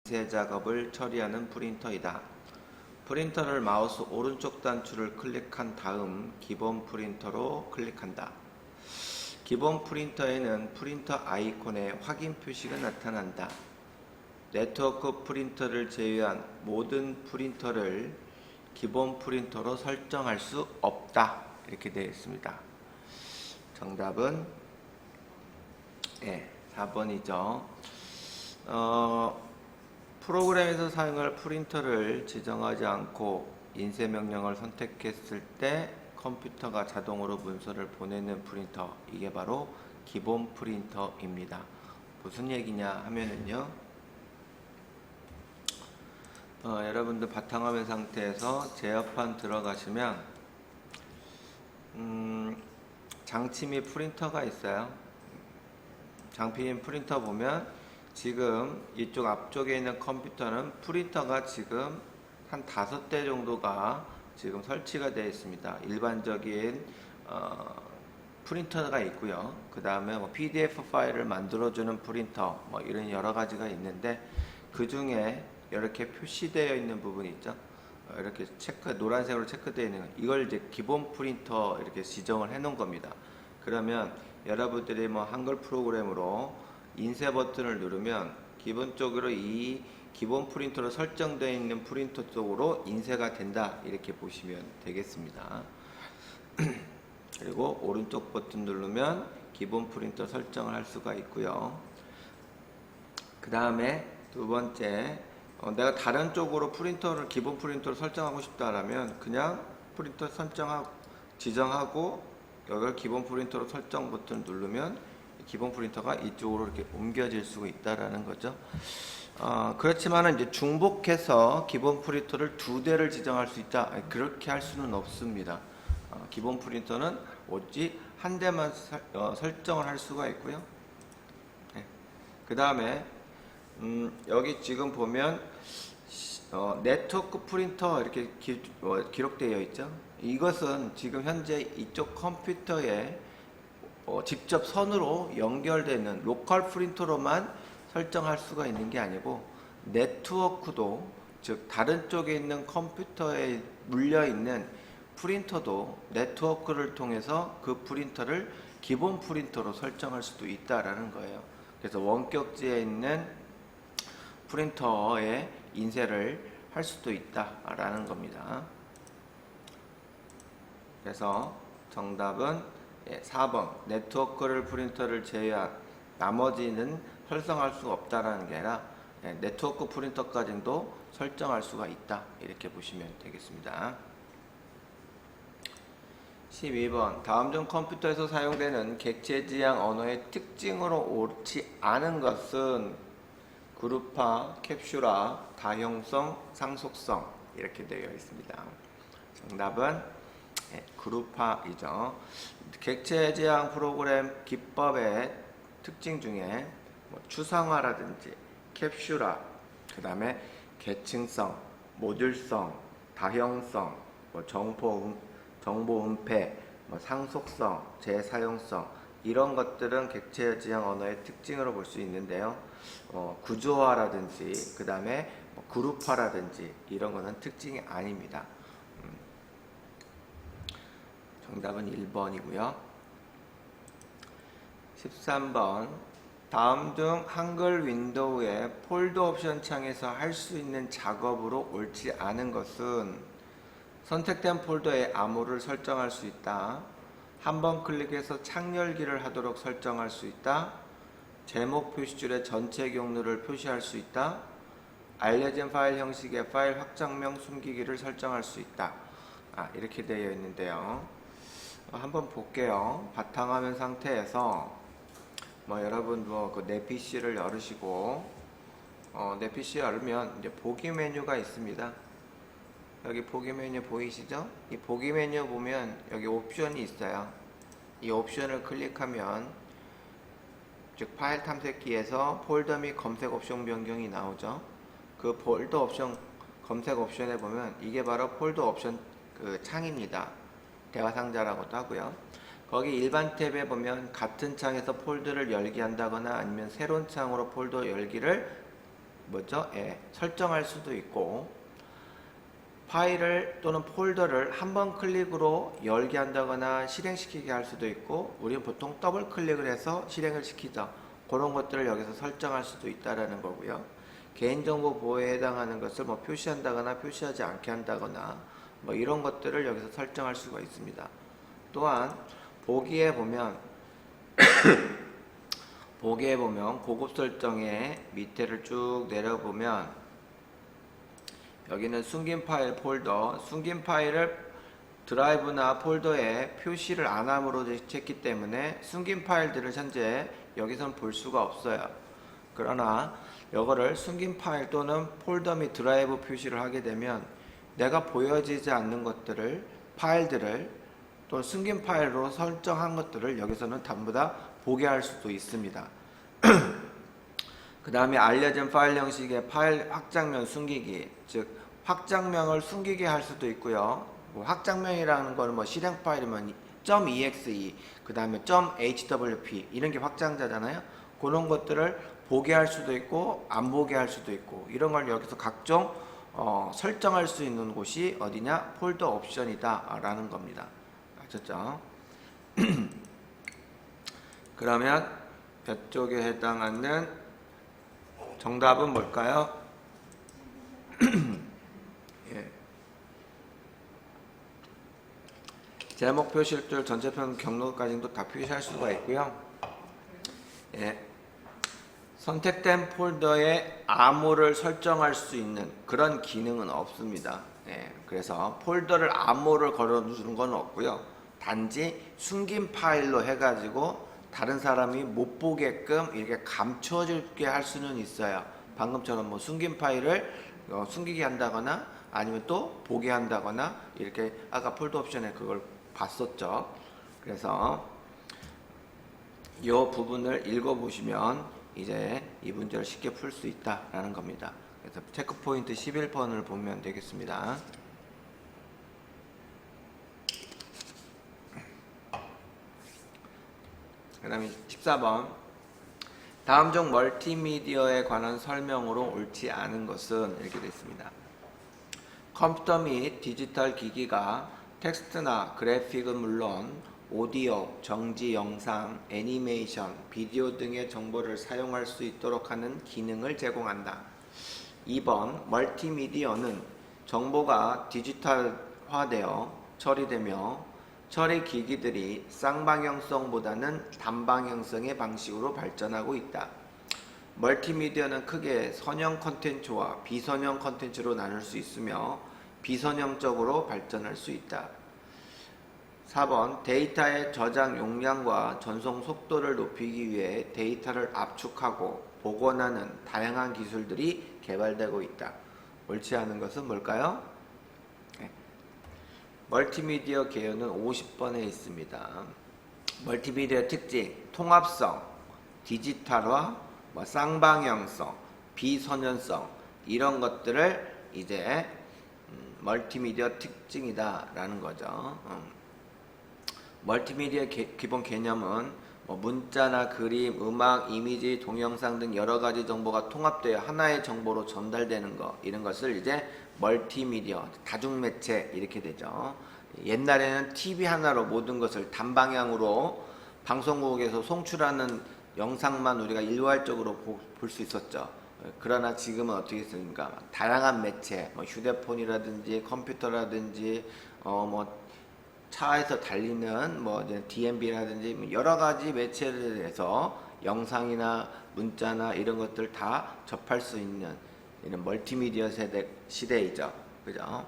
인쇄 작업을 처리하는 프린터이다. 프린터를 마우스 오른쪽 단추를 클릭한 다음 기본 프린터로 클릭한다. 기본 프린터에는 프린터 아이콘의 확인 표시가 나타난다. 네트워크 프린터를 제외한 모든 프린터를 기본 프린터로 설정할 수 없다. 이렇게 되어 있습니다. 정답은 4번이죠. 프로그램에서 사용할 프린터를 지정하지 않고 인쇄 명령을 선택했을 때 컴퓨터가 자동으로 문서를 보내는 프린터, 이게 바로 기본 프린터입니다. 무슨 얘기냐 하면은요, 여러분들 바탕화면 상태에서 제어판 들어가시면 장치 및 프린터가 있어요. 장치 및 프린터 보면 지금 이쪽 앞쪽에 있는 컴퓨터는 프린터가 지금 한 5대 정도가 지금 설치가 되어 있습니다. 일반적인 프린터가 있고요. 그 다음에 PDF 파일을 만들어주는 프린터, 이런 여러 가지가 있는데, 그 중에 이렇게 표시되어 있는 부분이 있죠. 이렇게 노란색으로 체크되어 있는 이걸 이제 기본 프린터 이렇게 지정을 해 놓은 겁니다. 그러면 여러분들이 한글 프로그램으로 인쇄 버튼을 누르면 기본적으로 이 기본 프린터로 설정되어 있는 프린터 쪽으로 인쇄가 된다, 이렇게 보시면 되겠습니다. 그리고 오른쪽 버튼 누르면 기본 프린터 설정을 할 수가 있고요. 그 다음에 두 번째, 내가 다른 쪽으로 프린터를 기본 프린터로 설정하고 싶다라면 그냥 프린터 지정하고 여기를 기본 프린터로 설정 버튼 누르면 기본 프린터가 이쪽으로 이렇게 옮겨질 수가 있다라는 거죠. 그렇지만은 이제 중복해서 기본 프린터를 2대를 지정할 수 있다, 그렇게 할 수는 없습니다. 기본 프린터는 오직 한 대만 설정을 할 수가 있고요. 그 다음에 여기 지금 보면 네트워크 프린터 이렇게 기록되어 있죠. 이것은 지금 현재 이쪽 컴퓨터에 직접 선으로 연결되는 로컬 프린터로만 설정할 수가 있는 게 아니고, 네트워크도, 즉 다른 쪽에 있는 컴퓨터에 물려있는 프린터도 네트워크를 통해서 그 프린터를 기본 프린터로 설정할 수도 있다라는 거예요. 그래서 원격지에 있는 프린터에 인쇄를 할 수도 있다라는 겁니다. 그래서 정답은 4번, 네트워크를 프린터를 제외한 나머지는 설정할 수가 없다라는 게 아니라 네트워크 프린터까지도 설정할 수가 있다, 이렇게 보시면 되겠습니다. 12번, 다음 중 컴퓨터에서 사용되는 객체 지향 언어의 특징으로 옳지 않은 것은 그룹화, 캡슐화, 다형성, 상속성, 이렇게 되어 있습니다. 정답은 그룹화이죠. 객체 지향 프로그램 기법의 특징 중에 추상화라든지 캡슐화, 그 다음에 계층성, 모듈성, 다형성, 정보 은폐, 상속성, 재사용성, 이런 것들은 객체 지향 언어의 특징으로 볼 수 있는데요. 구조화라든지 그 다음에 그룹화라든지 이런 거는 특징이 아닙니다. 정답은 1번이고요. 13번, 다음 중 한글 윈도우의 폴더 옵션 창에서 할 수 있는 작업으로 옳지 않은 것은 선택된 폴더에 암호를 설정할 수 있다, 한 번 클릭해서 창 열기를 하도록 설정할 수 있다, 제목 표시줄에 전체 경로를 표시할 수 있다, 알려진 파일 형식의 파일 확장명 숨기기를 설정할 수 있다, 이렇게 되어 있는데요. 한번 볼게요. 바탕화면 상태에서 여러분 내 PC를 열으시고 내 PC 열면 이제 보기 메뉴가 있습니다. 여기 보기 메뉴 보이시죠? 이 보기 메뉴 보면 여기 옵션이 있어요. 이 옵션을 클릭하면 즉 파일 탐색기에서 폴더 및 검색 옵션 변경이 나오죠. 그 폴더 옵션 검색 옵션에 보면 이게 바로 폴더 옵션 그 창입니다. 대화 상자라고도 하고요. 거기 일반 탭에 보면 같은 창에서 폴더를 열기 한다거나 아니면 새로운 창으로 폴더 열기를 설정할 수도 있고, 파일을 또는 폴더를 한 번 클릭으로 열게 한다거나 실행시키게 할 수도 있고, 우리는 보통 더블 클릭을 해서 실행을 시키죠. 그런 것들을 여기서 설정할 수도 있다라는 거고요. 개인정보 보호에 해당하는 것을 표시한다거나 표시하지 않게 한다거나 이런 것들을 여기서 설정할 수가 있습니다. 또한 보기에 보면 고급 설정의 밑에를 쭉 내려보면 여기는 숨긴 파일 폴더, 숨긴 파일을 드라이브나 폴더에 표시를 안 함으로 했기 때문에 숨긴 파일들을 현재 여기서는 볼 수가 없어요. 그러나 이거를 숨긴 파일 또는 폴더 및 드라이브 표시를 하게 되면 내가 보여지지 않는 것들을, 파일들을 또 숨긴 파일로 설정한 것들을 여기서는 전부 다 보게 할 수도 있습니다. 그 다음에 알려진 파일 형식의 파일 확장명 숨기기, 즉 확장명을 숨기게 할 수도 있고요. 확장명이라는 거는 실행 파일이면 .exe, 그 다음에 .hwp 이런 게 확장자잖아요. 그런 것들을 보게 할 수도 있고 안 보게 할 수도 있고, 이런 걸 여기서 각종 설정할 수 있는 곳이 어디냐? 폴더 옵션이다 라는 겁니다. 아셨죠? 그러면 몇 쪽에 해당하는 정답은 뭘까요? 예. 제목 표시를 전체편 경로까지도 다 표시할 수가 있고요. 예. 선택된 폴더에 암호를 설정할 수 있는 그런 기능은 없습니다. 예. 그래서 폴더를 암호를 걸어주는 건 없고요. 단지 숨긴 파일로 해가지고 다른 사람이 못 보게끔 이렇게 감춰주게 할 수는 있어요. 방금처럼 숨긴 파일을 숨기게 한다거나 아니면 또 보게 한다거나, 이렇게 아까 폴더 옵션에 그걸 봤었죠. 그래서 이 부분을 읽어보시면 이제 이 문제를 쉽게 풀 수 있다라는 겁니다. 그래서 체크포인트 11번을 보면 되겠습니다. 그 다음에 14번, 다음 중 멀티미디어에 관한 설명으로 옳지 않은 것은 이렇게 되어 있습니다. 컴퓨터 및 디지털 기기가 텍스트나 그래픽은 물론 오디오, 정지 영상, 애니메이션, 비디오 등의 정보를 사용할 수 있도록 하는 기능을 제공한다. 2번, 멀티미디어는 정보가 디지털화되어 처리되며 처리 기기들이 쌍방향성보다는 단방향성의 방식으로 발전하고 있다. 멀티미디어는 크게 선형 컨텐츠와 비선형 컨텐츠로 나눌 수 있으며 비선형적으로 발전할 수 있다. 4번, 데이터의 저장 용량과 전송 속도를 높이기 위해 데이터를 압축하고 복원하는 다양한 기술들이 개발되고 있다. 옳지 않은 것은 뭘까요? 멀티미디어 개요는 50번에 있습니다. 멀티미디어 특징, 통합성, 디지털화, 쌍방향성, 비선형성, 이런 것들을 이제 멀티미디어 특징이다 라는 거죠. 멀티미디어 기본 개념은 문자나 그림, 음악, 이미지, 동영상 등 여러 가지 정보가 통합되어 하나의 정보로 전달되는 것, 이런 것을 이제 멀티미디어, 다중매체 이렇게 되죠. 옛날에는 TV 하나로 모든 것을 단방향으로 방송국에서 송출하는 영상만 우리가 일괄적으로 볼 수 있었죠. 그러나 지금은 어떻게 됐습니까? 다양한 매체, 휴대폰이라든지 컴퓨터라든지 차에서 달리는 이제 DMB라든지 여러 가지 매체를 해서 영상이나 문자나 이런 것들 다 접할 수 있는 이런 멀티미디어 시대이죠. 그죠?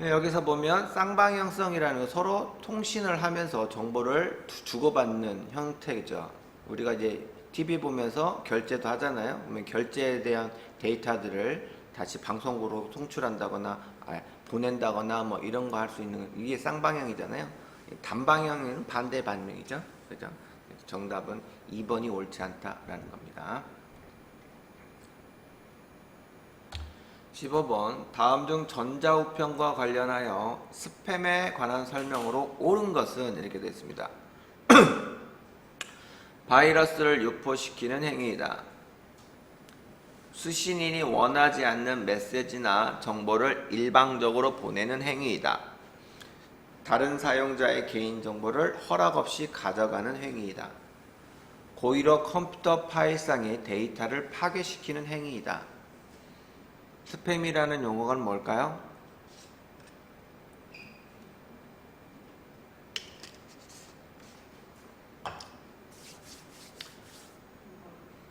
여기서 보면 쌍방향성이라는 거, 서로 통신을 하면서 정보를 주고받는 형태죠. 우리가 이제 TV 보면서 결제도 하잖아요. 그러면 결제에 대한 데이터들을 다시 방송국으로 송출한다거나 보낸다거나 이런 거 할 수 있는, 이게 쌍방향이잖아요. 단방향은 반대 반명이죠. 그죠? 정답은 2번이 옳지 않다라는 겁니다. 15번, 다음 중 전자우편과 관련하여 스팸에 관한 설명으로 옳은 것은 이렇게 되어 있습니다. 바이러스를 유포시키는 행위이다. 수신인이 원하지 않는 메시지나 정보를 일방적으로 보내는 행위이다. 다른 사용자의 개인정보를 허락 없이 가져가는 행위이다. 고의로 컴퓨터 파일상의 데이터를 파괴시키는 행위이다. 스팸이라는 용어가 뭘까요?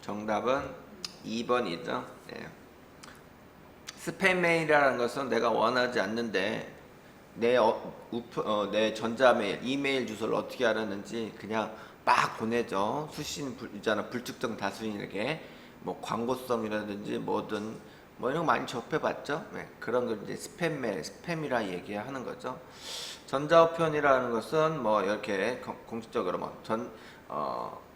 정답은 2번이죠. 네. 스팸 메일이라는 것은 내가 원하지 않는데 내 전자메일, 이메일 주소를 어떻게 알았는지 그냥 막 보내죠. 수신 불특정 다수인에게 뭐 광고성이라든지 뭐든 뭐 이런 거 많이 접해봤죠. 네. 그런 걸 이제 스팸 메일, 스팸이라 얘기하는 거죠. 전자우편이라는 것은 뭐 이렇게 공식적으로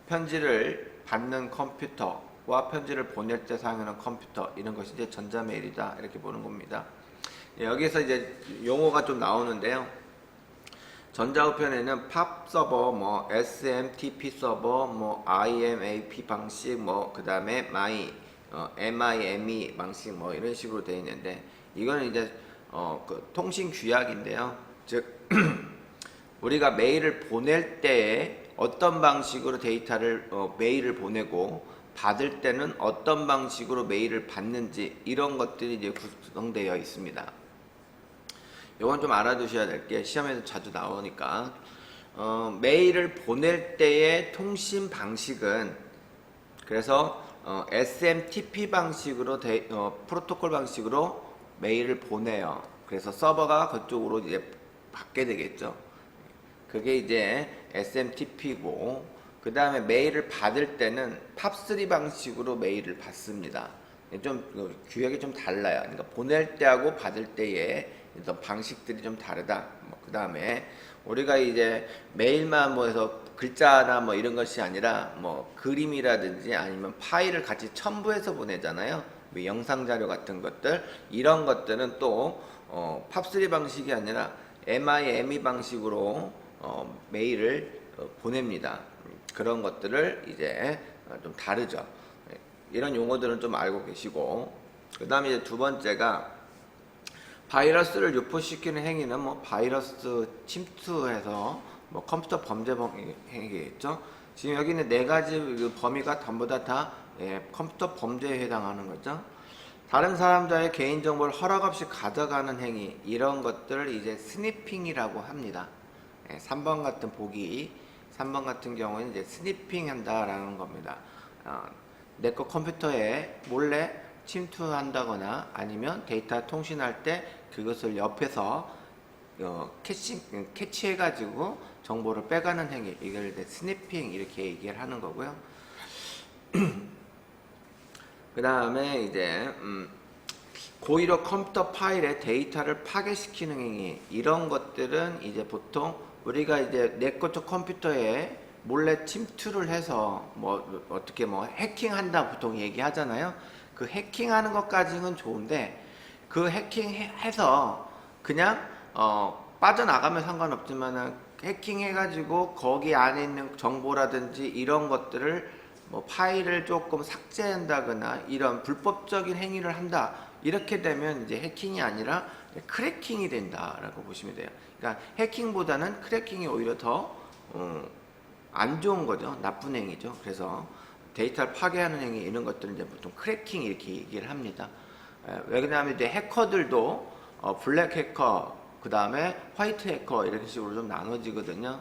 편지를 받는 컴퓨터와 편지를 보낼 때 사용하는 컴퓨터, 이런 것이 이제 전자메일이다, 이렇게 보는 겁니다. 여기서 이제 용어가 좀 나오는데요. 전자우편에는 팝 서버, 뭐 SMTP 서버, 뭐 IMAP 방식, 뭐 그 다음에 MIME 방식, 뭐 이런 식으로 되어 있는데, 이거는 이제 그 통신 규약인데요. 즉 우리가 메일을 보낼 때에 어떤 방식으로 데이터를 메일을 보내고 받을 때는 어떤 방식으로 메일을 받는지, 이런 것들이 이제 구성되어 있습니다. 이건 좀 알아두셔야 될 게 시험에서 자주 나오니까, 메일을 보낼 때의 통신 방식은 그래서 SMTP 방식으로 프로토콜 방식으로 메일을 보내요. 그래서 서버가 그쪽으로 이제 받게 되겠죠. 그게 이제 SMTP고, 그 다음에 메일을 받을 때는 팝3 방식으로 메일을 받습니다. 좀 규약이 좀 달라요. 그러니까 보낼 때하고 받을 때의 어떤 방식들이 좀 다르다. 그 다음에 우리가 이제 메일만 뭐 해서 글자나 뭐 이런 것이 아니라 뭐 그림이라든지 아니면 파일을 같이 첨부해서 보내잖아요. 뭐 영상 자료 같은 것들, 이런 것들은 또 팝3 방식이 아니라 MIME 방식으로 메일을 보냅니다. 그런 것들을 이제 좀 다르죠. 이런 용어들은 좀 알고 계시고, 그 다음에 이제 두 번째가 바이러스를 유포시키는 행위는 뭐 바이러스 침투해서 뭐 컴퓨터 범죄 행위겠죠. 지금 여기는 네 가지 그 범위가 전부 다 컴퓨터 범죄에 해당하는 거죠. 다른 사람자의 개인정보를 허락 없이 가져가는 행위, 이런 것들을 이제 스니핑이라고 합니다. 3번 같은 보기, 3번 같은 경우는 이제 스니핑 한다라는 겁니다. 내 거 컴퓨터에 몰래 침투한다거나 아니면 데이터 통신할 때 그것을 옆에서 캐치해가지고 정보를 빼가는 행위, 이걸 이제 스니핑 이렇게 얘기를 하는 거고요. 그 다음에 이제 고의로 컴퓨터 파일에 데이터를 파괴시키는 행위, 이런 것들은 이제 보통 우리가 이제 내 것 컴퓨터에 몰래 침투를 해서 뭐 어떻게 뭐 해킹한다 보통 얘기하잖아요. 그 해킹하는 것까지는 좋은데, 그 해킹해서 그냥 빠져나가면 상관없지만은 해킹해가지고 거기 안에 있는 정보라든지 이런 것들을 뭐 파일을 조금 삭제한다거나 이런 불법적인 행위를 한다, 이렇게 되면 이제 해킹이 아니라 크래킹이 된다라고 보시면 돼요. 그러니까 해킹보다는 크래킹이 오히려 더 안 좋은 거죠. 나쁜 행위죠. 그래서 데이터를 파괴하는 행위, 이런 것들은 이제 보통 크래킹 이렇게 얘기를 합니다. 왜냐하면 이제 해커들도 블랙 해커, 그 다음에 화이트 해커, 이런 식으로 좀 나눠지거든요.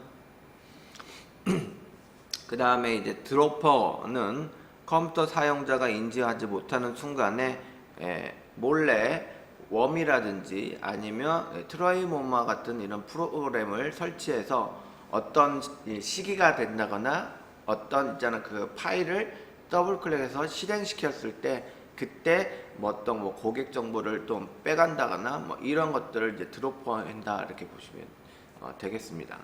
그 다음에 이제 드로퍼는 컴퓨터 사용자가 인지하지 못하는 순간에 몰래 웜이라든지 아니면 트라이모마 같은 이런 프로그램을 설치해서 어떤 시기가 된다거나 어떤 그 파일을 더블 클릭해서 실행시켰을 때 그때 뭐 어떤 뭐 고객 정보를 또 빼간다거나 뭐 이런 것들을 이제 드로퍼 한다, 이렇게 보시면 되겠습니다.